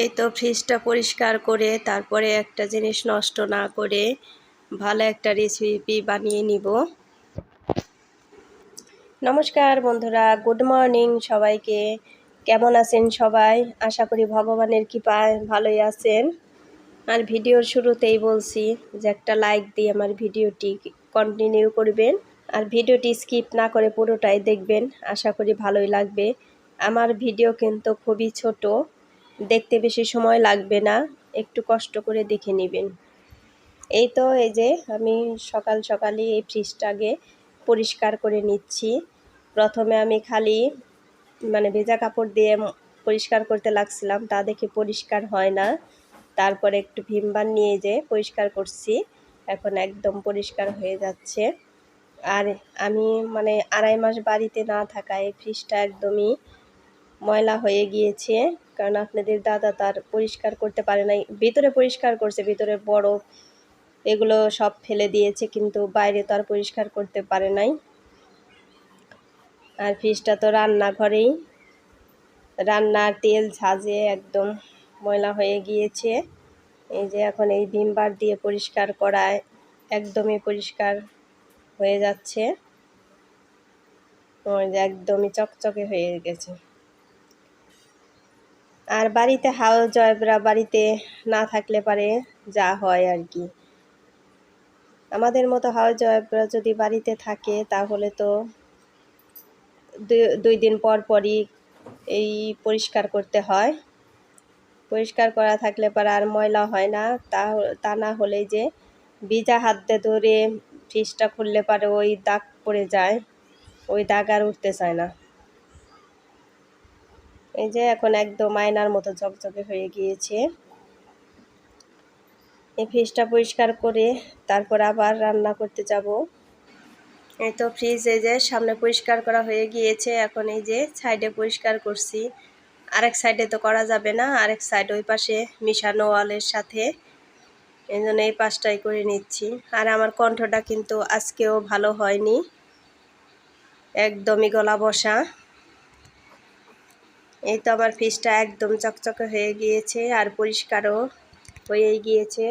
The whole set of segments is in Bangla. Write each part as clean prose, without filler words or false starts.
এই তো ফ্রিজটা পরিষ্কার করে তারপরে একটা জিনিস নষ্ট না করে ভালো একটা রেসিপি বানিয়ে নিব। নমস্কার বন্ধুরা, গুড মর্নিং সবাইকে। কেমন আছেন সবাই? আশা করি ভগবানের কৃপায় ভালোই আছেন। আর ভিডিওর শুরুতেই বলছি যে একটা লাইক দিয়ে আমার ভিডিওটি কন্টিনিউ করবেন, আর ভিডিওটি স্কিপ না করে পুরোটাই দেখবেন। আশা করি ভালোই লাগবে। আমার ভিডিও কিন্তু খুবই ছোট, দেখতে বেশি সময় লাগবে না, একটু কষ্ট করে দেখে নেবেন। এই তো এই যে আমি সকাল সকালই এই ফ্রিজটা আগে পরিষ্কার করে নিচ্ছি। প্রথমে আমি খালি ভেজা কাপড় দিয়ে পরিষ্কার করতে লাগছিলাম, তা দেখে পরিষ্কার হয় না। তারপরে একটু ভিম বার নিয়ে যে পরিষ্কার করছি, এখন একদম পরিষ্কার হয়ে যাচ্ছে। আর আমি 2.5 মাস বাড়িতে না থাকায় এই ফ্রিজটা একদমই ময়লা হয়ে গিয়েছে, কারণ আপনাদের দাদা তার পরিষ্কার করতে পারে নাই। ভিতরে পরিষ্কার করছে, ভিতরে বরফ এগুলো সব ফেলে দিয়েছে, কিন্তু বাইরে তো আর পরিষ্কার করতে পারে নাই। আর ফ্রিজটা তো রান্নাঘরেই, রান্নার তেল ঝাঁঝে একদম ময়লা হয়ে গিয়েছে। এই যে এখন এই ভিম বার দিয়ে পরিষ্কার করায় একদমই পরিষ্কার হয়ে যাচ্ছে। ওই যে একদমই চকচকে হয়ে গেছে। আর বাড়িতে হাউস ওয়াইফরা বাড়িতে না থাকলে পারে যা হয় আর কি, আমাদের মতো হাউস ওয়াইফরা যদি বাড়িতে থাকে তাহলে তো 2 দিন পর পরই এই পরিষ্কার করতে হয়। পরিষ্কার করা থাকলে পরে আর ময়লা হয় না। তা না হলে যে ভিজা হাত দিয়ে ধরে ফ্রিজটা খুললে পারে ওই দাগ পড়ে যায়, ওই দাগ আর উঠতে চায় না। এই যে এখন একদম আয়নার মতো ঝকঝকে হয়ে গিয়েছে। এই ফ্রিজটা পরিষ্কার করে তারপর আবার রান্না করতে যাব। এই তো ফ্রিজ এই যে সামনে পরিষ্কার করা হয়ে গিয়েছে, এখন এই যে সাইডে পরিষ্কার করছি। আরেক সাইডে তো করা যাবে না, আরেক সাইড ওই পাশে মিশানো ওয়ালের সাথে, এই জন্য এই পাশটাই করে নিচ্ছি। আর আমার কণ্ঠটা কিন্তু আজকেও ভালো হয়নি, একদমই গলা বসা। এই তো আমার ফ্রিজটা একদম চকচকে হয়ে গিয়েছে আর পরিষ্কারও হয়ে গিয়েছে।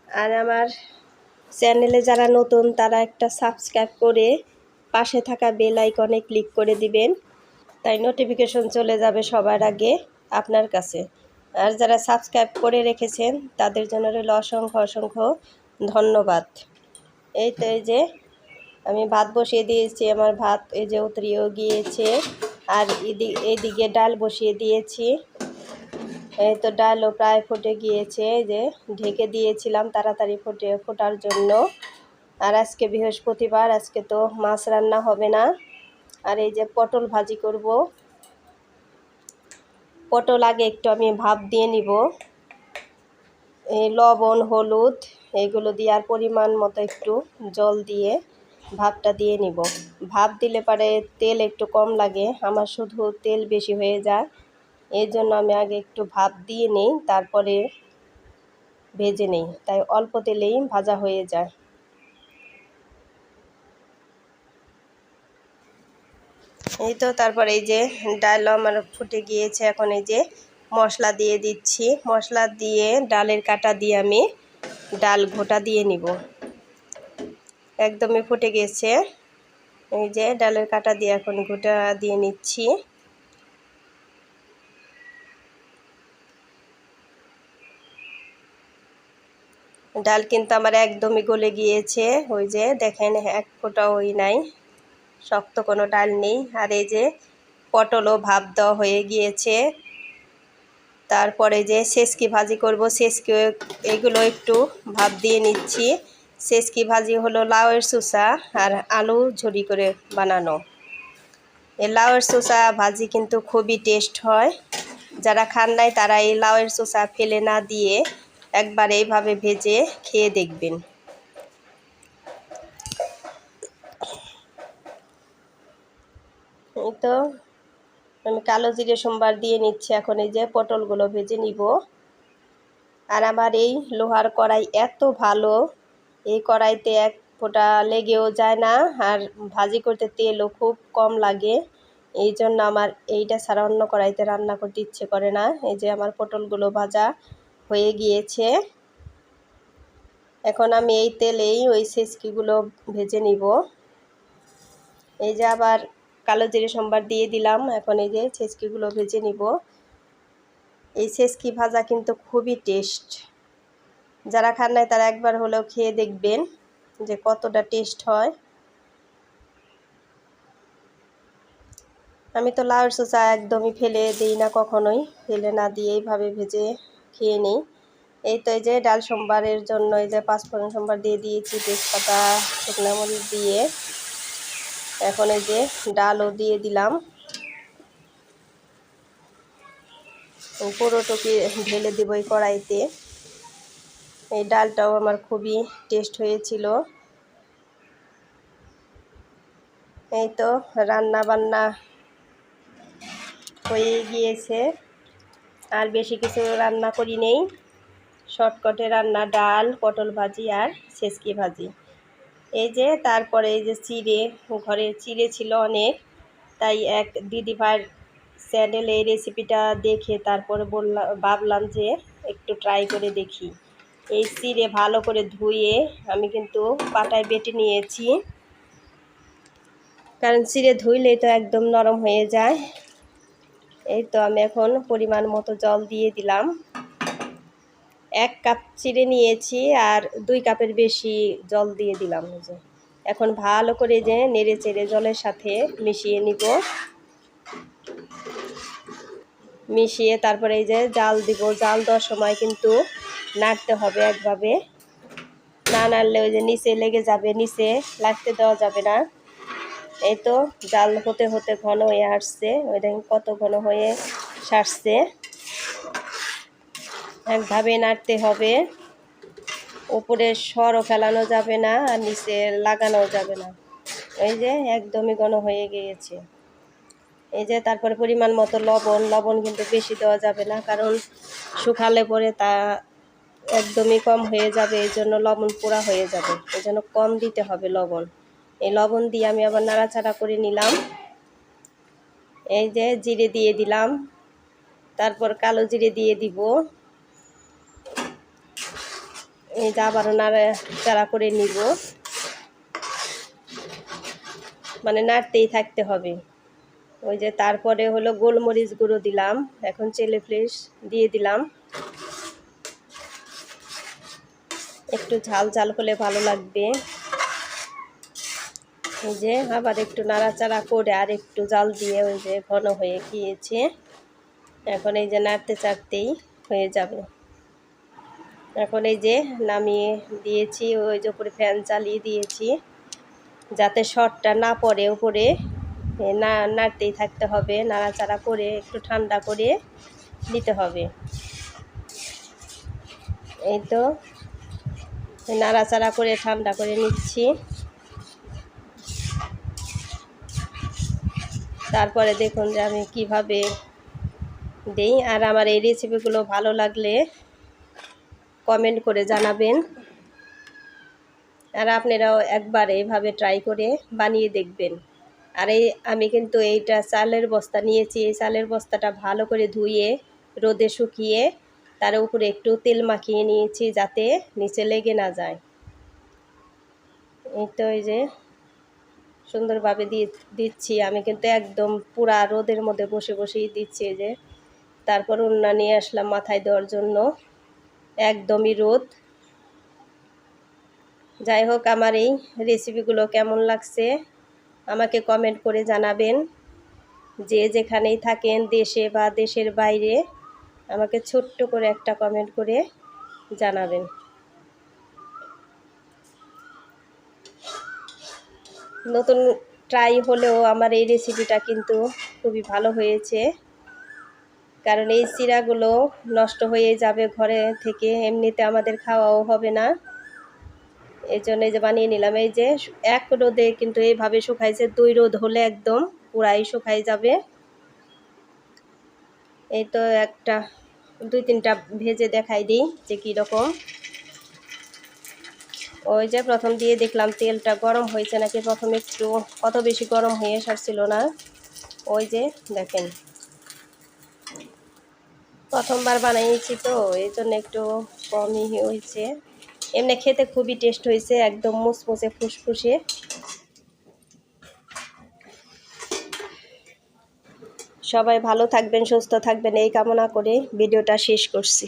আর আমার চ্যানেলে যারা নতুন তারা একটা সাবস্ক্রাইব করে পাশে থাকা বেল আইকনে ক্লিক করে দিবেন, তাই নোটিফিকেশন চলে যাবে সবার আগে আপনার কাছে। আর যারা সাবস্ক্রাইব করে রেখেছেন তাদের জন্য রইল অসংখ্য অসংখ্য ধন্যবাদ। এই তো এই যে আমি ভাত বসিয়ে দিয়েছি, আমার ভাত এই যে উতরিয়েও গিয়েছে। আর এইদিকে ডাল বসিয়ে দিয়েছি। এই তো ডালও প্রায় ফুটে গিয়েছে, এই যে ঢেকে দিয়েছিলাম তাড়াতাড়ি ফোটার জন্য। আর আজকে বৃহস্পতিবার, আজকে তো মাছ রান্না হবে না। আর এই যে পটল ভাজি করব। পটল আগে একটু আমি ভাপ দিয়ে নিব, এই লবণ হলুদ এইগুলো দিয়ে আর পরিমাণ মতো একটু জল দিয়ে ভাপটা দিয়ে নিব। ভাপ দিলে পরে তেল একটু কম লাগে, আমার শুধু তেল বেশি হয়ে যায়, এই জন্য আমি আগে একটু ভাপ দিয়ে নিই, তারপরে ভেজে নিই, তাই অল্প তেলেই ভাজা হয়ে যায়। এই তো তারপরে এই যে ডাল আমার ফুটে গিয়েছে, এখন এই যে মশলা দিয়ে দিচ্ছি। মশলা দিয়ে ডালের কাটা দিয়ে আমি ডাল ঘোটা দিয়ে নিব। একদমই ফুটে গেছে, এই যে ডালের কাটা দিয়ে এখন ঘোটা দিয়ে নিচ্ছি। ডাল কিন্তু আমার একদমই গলে গিয়েছে, ওই যে দেখেন এক ফোঁটাও ওই নাই, শক্ত কোনো ডাল নেই। আর এই যে পটলও ভাপ দেওয়া হয়ে গিয়েছে। তারপরে যে সেচকি ভাজি করব, সেচকি এগুলো একটু ভাপ দিয়ে নিচ্ছি। সেচকি ভাজি হলো লাউয়ের চুষা আর আলু ঝুরি করে বানানো। এই লাউয়ের চুষা ভাজি কিন্তু খুবই টেস্ট হয়, যারা খান নাই তারা এই লাউয়ের চুষা ফেলে না দিয়ে একবার এইভাবে ভেজে খেয়ে দেখবেন। এই তো আমি কালো জিরে সোমবার দিয়ে নিচ্ছি, এখন এই যে পটলগুলো ভেজে নিব। আর আমার এই লোহার কড়াই এত ভালো, এই কড়াইতে এক ফোঁটা লেগেও যায় না, আর ভাজি করতে তেলও খুব কম লাগে। এই জন্য আমার এইটা ছাড়া অন্য কড়াইতে রান্না করতে ইচ্ছে করে না। এই যে আমার পটলগুলো ভাজা হয়ে গিয়েছে। এখন আমি এই তেলেই ওই ছেচকিগুলো ভেজে নিব। এই যে আবার কালো জিরে সম্বার দিয়ে দিলাম। এখন এই যে ছেচকিগুলো ভেজে নিব। এই ছেচকি ভাজা কিন্তু খুবই টেস্ট। যারা খান নাই তারা একবার হলেও খেয়ে দেখবেন যে কতটা টেস্ট হয়। আমি তো লাউয়ের চোচা একদমই ফেলে দিই না, কখনোই ফেলে না দিয়ে এইভাবে ভেজে খেয়ে নিই। এই তো এই যে ডাল সম্বারের জন্য এই যে পাঁচফোড়ন সম্বার দিয়ে দিয়েছি, তেজপাতা শুকনো মরিচ দিয়ে। এখন এই যে ডালও দিয়ে দিলাম। পুরোটুকু ঢেলে দিব এই কড়াইতে। এই ডালটাও আমার খুবই টেস্ট হয়েছিল। এই তো রান্না বান্না হয়ে গিয়েছে, আর বেশি কিছু রান্না করি নেই। শর্টকাটে রান্না ডাল, পটল ভাজি আর ছেচকি ভাজি। এই যে তারপরে এই যে চিড়ে, ঘরে চিড়ে ছিল অনেক, তাই এক দিদিভাইয়ের চ্যানেলে এই রেসিপিটা দেখে তারপরে ভাবলাম যে একটু ট্রাই করে দেখি। এই চিড়ে ভালো করে ধুয়ে আমি কিন্তু পাটায় বেটে নিয়েছি, কারণ চিড়ে ধুইলেই তো একদম নরম হয়ে যায়। এই তো আমি এখন পরিমাণ মতো জল দিয়ে দিলাম। 1 কাপ চিড়ে নিয়েছি আর 2 কাপের বেশি জল দিয়ে দিলাম। যে এখন ভালো করে যে নেড়ে চেড়ে জলের সাথে মিশিয়ে নিব। মিশিয়ে তারপরে এই যে জাল দিব। জাল দেওয়ার সময় কিন্তু নাড়তে হবে একভাবে, না নাড়লে ওই যে নিচে লেগে যাবে, নিচে লাগতে দেওয়া যাবে না। এই তো জাল হতে হতে ঘন হয়ে আসছে, ওই দেখেন কত ঘন হয়ে সারছে। একভাবে নাড়তে হবে, উপরে সরও ফেলানো যাবে না আর নিচে লাগানো যাবে না। এই যে একদমই ঘন হয়ে গিয়েছে। এই যে তারপরে পরিমাণ মতো লবণ। লবণ কিন্তু বেশি দেওয়া যাবে না, কারণ শুকালে পরে তা একদমই কম হয়ে যাবে, এই জন্য লবণ পোড়া হয়ে যাবে, এই জন্য কম দিতে হবে লবণ। এই লবণ দিয়ে আমি আবার নাড়াচাড়া করে নিলাম। এই যে জিরে দিয়ে দিলাম, তারপর কালো জিরে দিয়ে দিব। এই যে আবারও নাড়াচাড়া করে নিব, মানে নাড়তেই থাকতে হবে। ওই যে তারপরে হলো গোলমরিচ গুঁড়ো দিলাম, এখন চিলি ফ্লেক্স দিয়ে দিলাম। একটু ঝাল ঝাল হলে ভালো লাগবে। এই যে আবার একটু নাড়াচাড়া করে আর একটু জাল দিয়ে ওই যে ঘন হয়ে গিয়েছে। এখন এই যে নাড়তে চাড়তেই হয়ে যাবে। এখন এই যে নামিয়ে দিয়েছি, ওই যে উপরে ফ্যান চালিয়ে দিয়েছি যাতে শর্টটা না পড়ে উপরে। না নাড়তেই থাকতে হবে, নাড়াচাড়া করে একটু ঠান্ডা করে নিতে হবে। এই তো নাড়াচাড়া করে ঠান্ডা করে নিচ্ছি। তারপরে দেখুন যে আমি কিভাবে দেই। আর আমার এই রেসিপিগুলো ভালো লাগলে কমেন্ট করে জানাবেন, আর আপনারাও একবার এইভাবে ট্রাই করে বানিয়ে দেখবেন। আর এই আমি কিন্তু এইটা চালের বস্তা নিয়েছি, এই চালের বস্তাটা ভালো করে ধুয়ে রোদে শুকিয়ে তার উপরে একটু তেল মাখিয়ে নিয়েছি যাতে নিচে লেগে না যায়। এই তো এই যে সুন্দরভাবে দিচ্ছি আমি, কিন্তু একদম পুরা রোদের মধ্যে বসে বসেই দিচ্ছি। এই যে তারপর ওড়না নিয়ে আসলাম মাথায় দেওয়ার জন্য, একদমই রোদ। যাই হোক, আমার এই রেসিপিগুলো কেমন লাগছে আমাকে কমেন্ট করে জানাবেন। যে যেখানেই থাকেন, দেশে বা দেশের বাইরে, আমাকে ছোট্ট করে একটা কমেন্ট করে জানাবেন। নতুন ট্রাই হলেও আমার এই রেসিপিটা কিন্তু খুবই ভালো হয়েছে, কারণ এই চিড়াগুলো নষ্ট হয়ে যাবে ঘরে থেকে, এমনিতে আমাদের খাওয়াও হবে না। এই জন্য এই যে বানিয়ে নিলাম। এই যে 1 রোদে কিন্তু এইভাবে শুকাইছে, 2 রোদ হলে একদম পুরাই শুকাই যাবে। এই তো একটা 2-3টা ভেজে দেখাই দিই যে কীরকম। ওই যে প্রথম দিয়ে দেখলাম তেলটা গরম হয়েছে নাকি, প্রথমে একটু অত বেশি গরম হয়ে আসছিল না। ওই যে দেখেন, প্রথমবার বানিয়েছি তো এই জন্য একটু কমই হয়েছে। এমনি খেতে খুবই টেস্ট হয়েছে, একদম মুচমুচে ফুসফুসে। সবাই ভালো থাকবেন, সুস্থ থাকবেন এই কামনা করে ভিডিওটা শেষ করছি।